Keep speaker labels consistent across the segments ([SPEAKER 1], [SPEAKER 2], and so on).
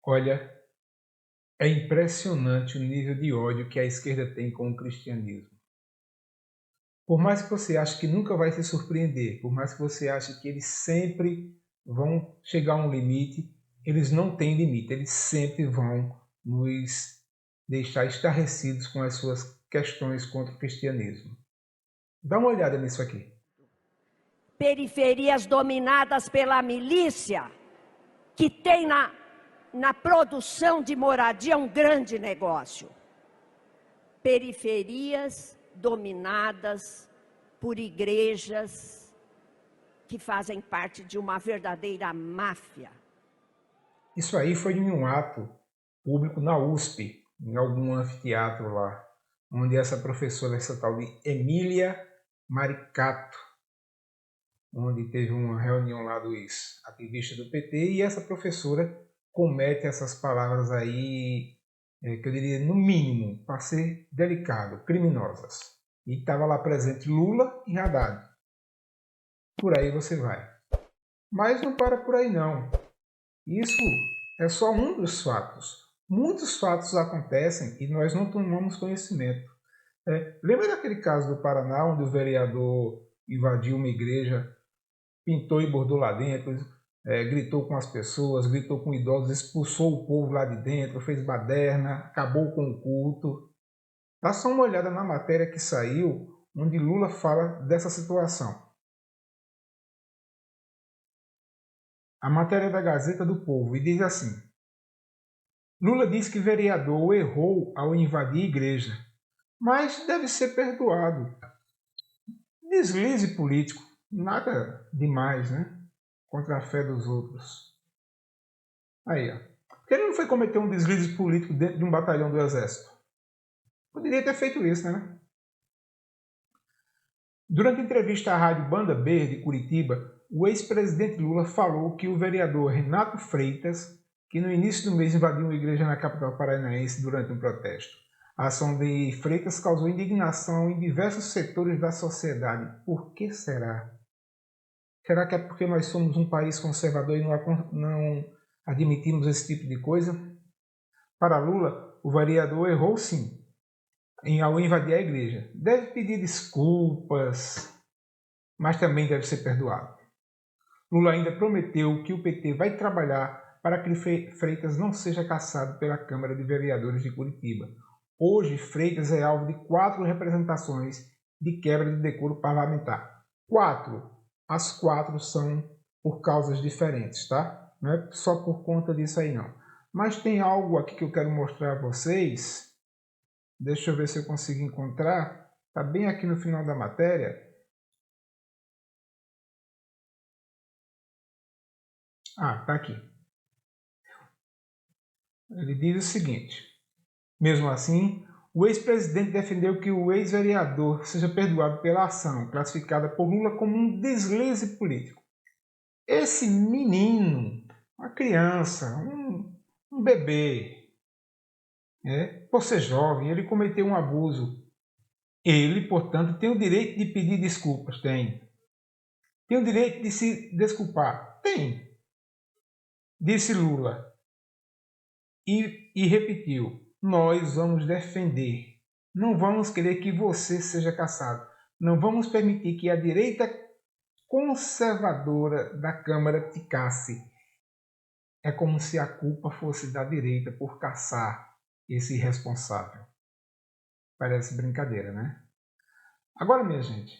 [SPEAKER 1] Olha, é impressionante o nível de ódio que a esquerda tem com o cristianismo. Por mais que você ache que nunca vai se surpreender, por mais que você ache que eles sempre vão chegar a um limite, eles não têm limite, eles sempre vão nos deixar estarrecidos com as suas questões contra o cristianismo. Dá uma olhada nisso aqui.
[SPEAKER 2] Periferias dominadas pela milícia, que tem na produção de moradia um grande negócio. Periferias dominadas por igrejas que fazem parte de uma verdadeira máfia.
[SPEAKER 1] Isso aí foi em um ato público na USP, em algum anfiteatro lá, onde essa professora, essa tal de Emília Maricato, onde teve uma reunião lá dos ativistas do PT, e essa professora comete essas palavras aí, que eu diria, no mínimo, para ser delicado, criminosas. E estava lá presente Lula e Haddad. Por aí você vai. Mas não para por aí não. Isso é só um dos fatos. Muitos fatos acontecem e nós não tomamos conhecimento. Lembra daquele caso do Paraná, onde o vereador invadiu uma igreja, pintou e bordou lá dentro, gritou com as pessoas, gritou com idosos, expulsou o povo lá de dentro, fez baderna, acabou com o culto. Dá só uma olhada na matéria que saiu, onde Lula fala dessa situação. A matéria é da Gazeta do Povo e diz assim: Lula diz que vereador errou ao invadir igreja, mas deve ser perdoado. Deslize político, nada demais, né? Contra a fé dos outros. Aí, ó. Porque ele não foi cometer um deslize político dentro de um batalhão do exército. Poderia ter feito isso, né? Durante entrevista à rádio Banda B de Curitiba, o ex-presidente Lula falou que o vereador Renato Freitas, que no início do mês invadiu uma igreja na capital paranaense durante um protesto. A ação de Freitas causou indignação em diversos setores da sociedade. Por que será? Será que é porque nós somos um país conservador e não admitimos esse tipo de coisa? Para Lula, o vereador errou sim ao invadir a igreja. Deve pedir desculpas, mas também deve ser perdoado. Lula ainda prometeu que o PT vai trabalhar para que Freitas não seja cassado pela Câmara de Vereadores de Curitiba. Hoje, Freitas é alvo de 4 representações de quebra de decoro parlamentar. 4. As 4 são por causas diferentes, tá? Não é só por conta disso aí, não. Mas tem algo aqui que eu quero mostrar a vocês. Deixa eu ver se eu consigo encontrar. Está bem aqui no final da matéria. Ah, tá aqui. Ele diz o seguinte: mesmo assim, o ex-presidente defendeu que o ex-vereador seja perdoado pela ação, classificada por Lula como um deslize político. Esse menino, uma criança, um bebê, por ser jovem, ele cometeu um abuso. Ele, portanto, tem o direito de pedir desculpas? Tem. Tem o direito de se desculpar? Tem. Disse Lula. E repetiu: nós vamos defender. Não vamos querer que você seja cassado. Não vamos permitir que a direita conservadora da Câmara te casse. É como se a culpa fosse da direita por caçar esse irresponsável. Parece brincadeira, né? Agora, minha gente,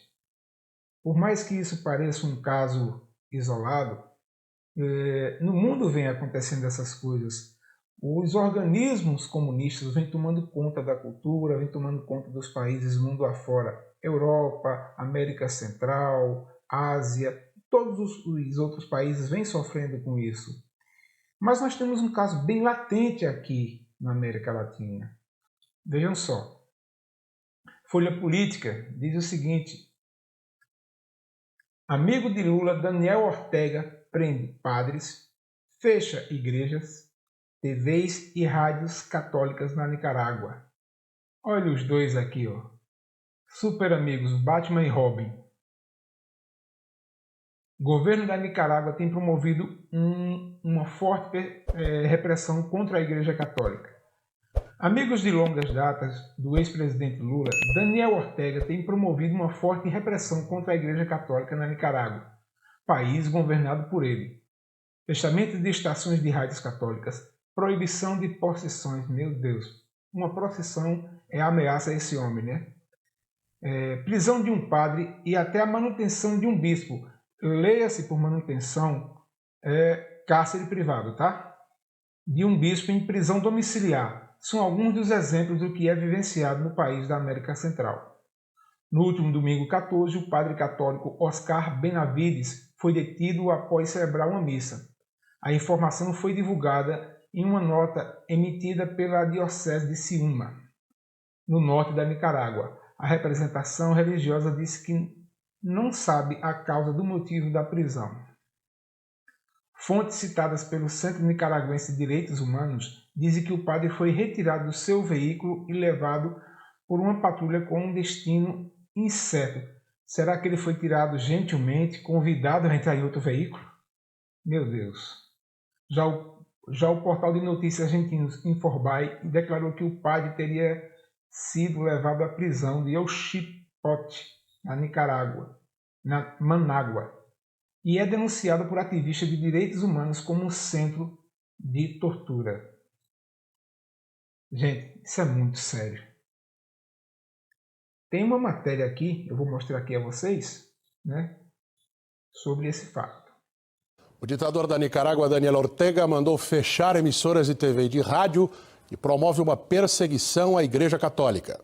[SPEAKER 1] por mais que isso pareça um caso isolado, no mundo vem acontecendo essas coisas. Os organismos comunistas vêm tomando conta da cultura, vêm tomando conta dos países mundo afora. Europa, América Central, Ásia, todos os outros países vêm sofrendo com isso. Mas nós temos um caso bem latente aqui na América Latina. Vejam só. Folha Política diz o seguinte: amigo de Lula, Daniel Ortega, prende padres, fecha igrejas, TVs e rádios católicas na Nicarágua. Olha os dois aqui, ó. Super amigos, Batman e Robin. O governo da Nicarágua tem promovido uma forte repressão contra a Igreja Católica. Amigos de longas datas do ex-presidente Lula, Daniel Ortega tem promovido uma forte repressão contra a Igreja Católica na Nicarágua, país governado por ele. Fechamento de estações de rádios católicas, proibição de procissões, meu Deus, uma procissão é ameaça a esse homem, né? Prisão de um padre e até a manutenção de um bispo. Leia-se por manutenção, cárcere privado, tá? De um bispo em prisão domiciliar. São alguns dos exemplos do que é vivenciado no país da América Central. No último domingo 14, o padre católico Oscar Benavides foi detido após celebrar uma missa. A informação foi divulgada em uma nota emitida pela Diocese de Ciúma, no norte da Nicarágua. A representação religiosa disse que não sabe a causa do motivo da prisão. Fontes citadas pelo Centro Nicaragüense de Direitos Humanos dizem que o padre foi retirado do seu veículo e levado por uma patrulha com um destino incerto. Será que ele foi tirado gentilmente, convidado a entrar em outro veículo? Meu Deus. Já o portal de notícias argentinos Infobae declarou que o padre teria sido levado à prisão de El Chipote, na Nicarágua, na Manágua, e é denunciado por ativistas de direitos humanos como um centro de tortura. Gente, isso é muito sério. Tem uma matéria aqui, eu vou mostrar aqui a vocês, né, sobre esse fato.
[SPEAKER 3] O ditador da Nicarágua, Daniel Ortega, mandou fechar emissoras de TV e de rádio e promove uma perseguição à Igreja Católica.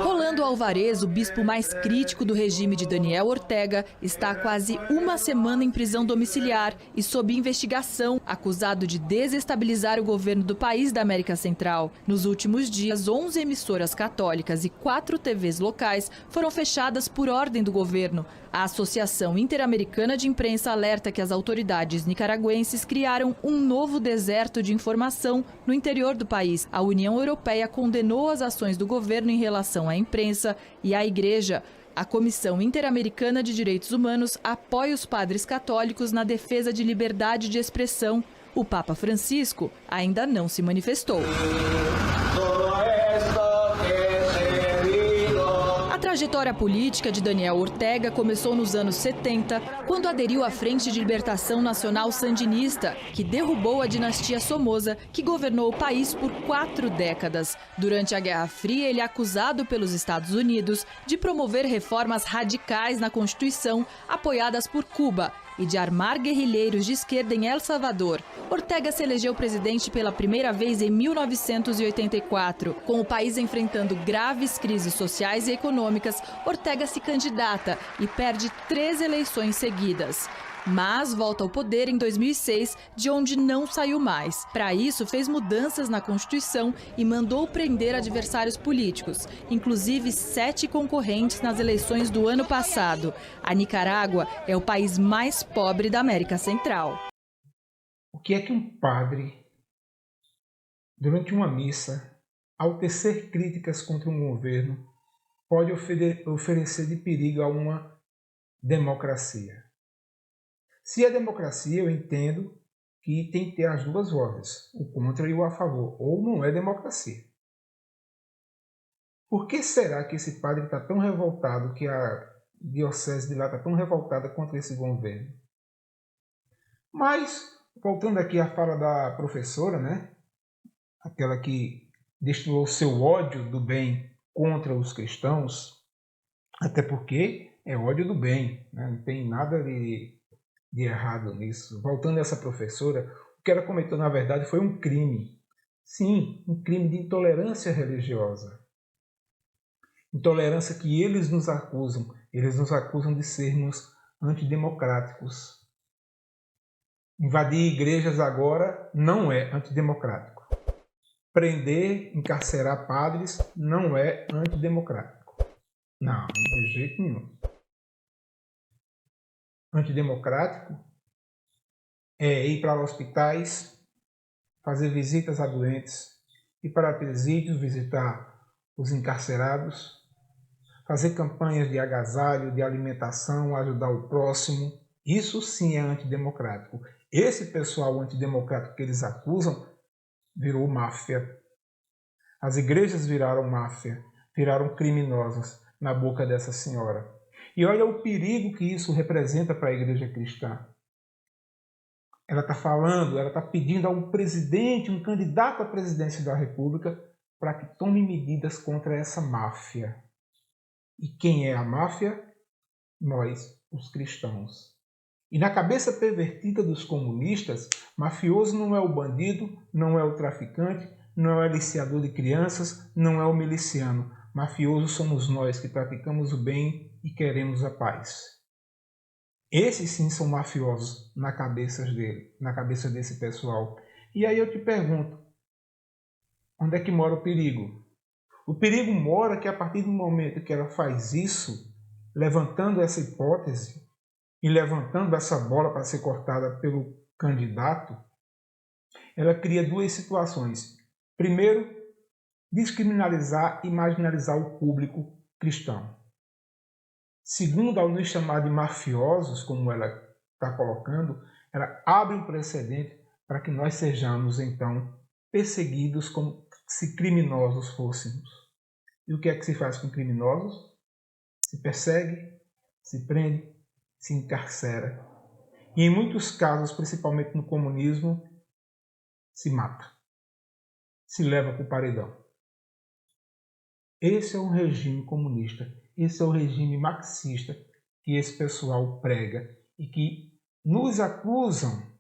[SPEAKER 4] Rolando Alvarez, o bispo mais crítico do regime de Daniel Ortega, está há quase uma semana em prisão domiciliar e sob investigação, acusado de desestabilizar o governo do país da América Central. Nos últimos dias, 11 emissoras católicas e 4 TVs locais foram fechadas por ordem do governo. A Associação Interamericana de Imprensa alerta que as autoridades nicaragüenses criaram um novo deserto de informação no interior do país. A União Europeia condenou as ações do governo em relação à imprensa e à igreja. A Comissão Interamericana de Direitos Humanos apoia os padres católicos na defesa de liberdade de expressão. O Papa Francisco ainda não se manifestou. A trajetória política de Daniel Ortega começou nos anos 70, quando aderiu à Frente de Libertação Nacional Sandinista, que derrubou a dinastia Somoza, que governou o país por 4 décadas. Durante a Guerra Fria, ele é acusado pelos Estados Unidos de promover reformas radicais na Constituição, apoiadas por Cuba, e de armar guerrilheiros de esquerda em El Salvador. Ortega se elegeu presidente pela primeira vez em 1984. Com o país enfrentando graves crises sociais e econômicas, Ortega se candidata e perde 3 eleições seguidas. Mas volta ao poder em 2006, de onde não saiu mais. Para isso, fez mudanças na Constituição e mandou prender adversários políticos, inclusive 7 concorrentes nas eleições do ano passado. A Nicarágua é o país mais pobre da América Central.
[SPEAKER 1] O que é que um padre, durante uma missa, ao tecer críticas contra um governo, pode oferecer de perigo a uma democracia? Se é democracia, eu entendo que tem que ter as duas vozes, o contra e o a favor, ou não é democracia. Por que será que esse padre está tão revoltado, que a diocese de lá está tão revoltada contra esse governo? Mas, voltando aqui à fala da professora, né? Aquela que destilou seu ódio do bem contra os cristãos, até porque é ódio do bem, né? Não tem nada de errado nisso. Voltando a essa professora, o que ela cometeu, na verdade, foi um crime. Sim, um crime de intolerância religiosa. Intolerância que eles nos acusam. Eles nos acusam de sermos antidemocráticos. Invadir igrejas agora não é antidemocrático. Prender, encarcerar padres não é antidemocrático. Não, de jeito nenhum. Antidemocrático é ir para hospitais, fazer visitas a doentes, ir para presídios, visitar os encarcerados, fazer campanhas de agasalho, de alimentação, ajudar o próximo. Isso sim é antidemocrático. Esse pessoal antidemocrático que eles acusam virou máfia. As igrejas viraram máfia, viraram criminosas na boca dessa senhora. E olha o perigo que isso representa para a igreja cristã. Ela está falando, ela está pedindo a um presidente, um candidato à presidência da República, para que tome medidas contra essa máfia. E quem é a máfia? Nós, os cristãos. E na cabeça pervertida dos comunistas, mafioso não é o bandido, não é o traficante, não é o aliciador de crianças, não é o miliciano. Mafioso somos nós que praticamos o bem e queremos a paz. Esses sim são mafiosos na cabeça desse pessoal. E aí eu te pergunto, onde é que mora o perigo? O perigo mora que a partir do momento que ela faz isso, levantando essa hipótese e levantando essa bola para ser cortada pelo candidato, ela cria duas situações. Primeiro, descriminalizar e marginalizar o público cristão. Segundo, ao nos chamar de mafiosos, como ela está colocando, ela abre um precedente para que nós sejamos, então, perseguidos como se criminosos fôssemos. E o que é que se faz com criminosos? Se persegue, se prende, se encarcera. E em muitos casos, principalmente no comunismo, se mata. Se leva para o paredão. Esse é um regime comunista. Esse é o regime marxista que esse pessoal prega e que nos acusam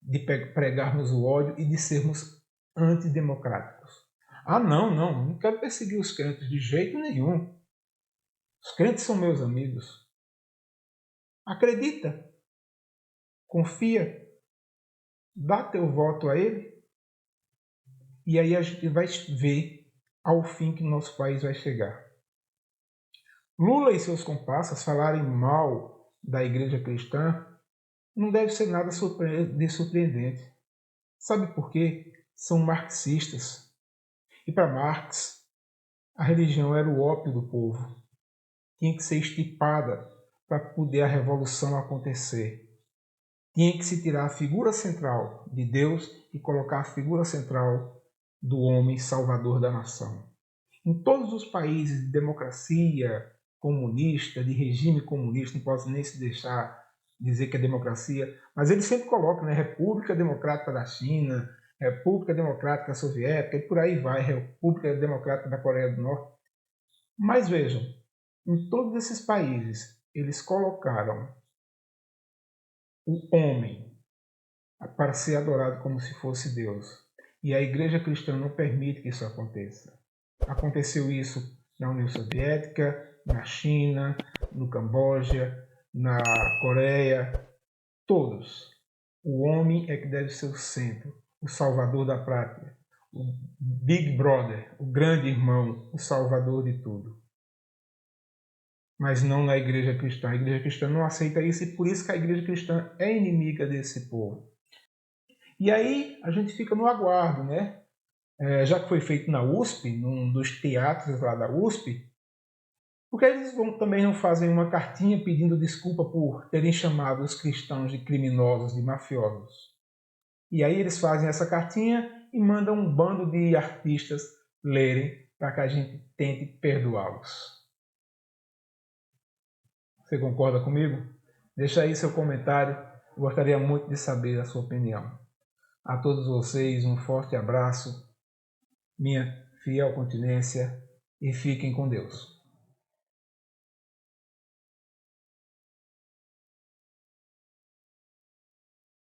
[SPEAKER 1] de pregarmos o ódio e de sermos antidemocráticos. Ah, não quero perseguir os crentes de jeito nenhum. Os crentes são meus amigos. Acredita, confia, dá teu voto a ele e aí a gente vai ver ao fim que nosso país vai chegar. Lula e seus comparsas falarem mal da igreja cristã não deve ser nada de surpreendente. Sabe por quê? São marxistas. E para Marx, a religião era o ópio do povo. Tinha que ser extirpada para poder a revolução acontecer. Tinha que se tirar a figura central de Deus e colocar a figura central do homem salvador da nação. Em todos os países de democracia comunista, de regime comunista, não posso nem se deixar dizer que é democracia, mas ele sempre coloca, né, República Democrática da China, República Democrática Soviética e por aí vai, República Democrática da Coreia do Norte. Mas vejam, em todos esses países, eles colocaram o homem para ser adorado como se fosse Deus. E a igreja cristã não permite que isso aconteça. Aconteceu isso na União Soviética, na China, no Camboja, na Coreia, todos. O homem é que deve ser o centro, o salvador da pátria, o Big Brother, o grande irmão, o salvador de tudo. Mas não na igreja cristã. A igreja cristã não aceita isso e por isso que a igreja cristã é inimiga desse povo. E aí a gente fica no aguardo, né? Já que foi feito na USP, num dos teatros lá da USP, porque eles também não fazem uma cartinha pedindo desculpa por terem chamado os cristãos de criminosos, de mafiosos. E aí eles fazem essa cartinha e mandam um bando de artistas lerem para que a gente tente perdoá-los. Você concorda comigo? Deixa aí seu comentário, eu gostaria muito de saber a sua opinião. A todos vocês um forte abraço, minha fiel continência e fiquem com Deus.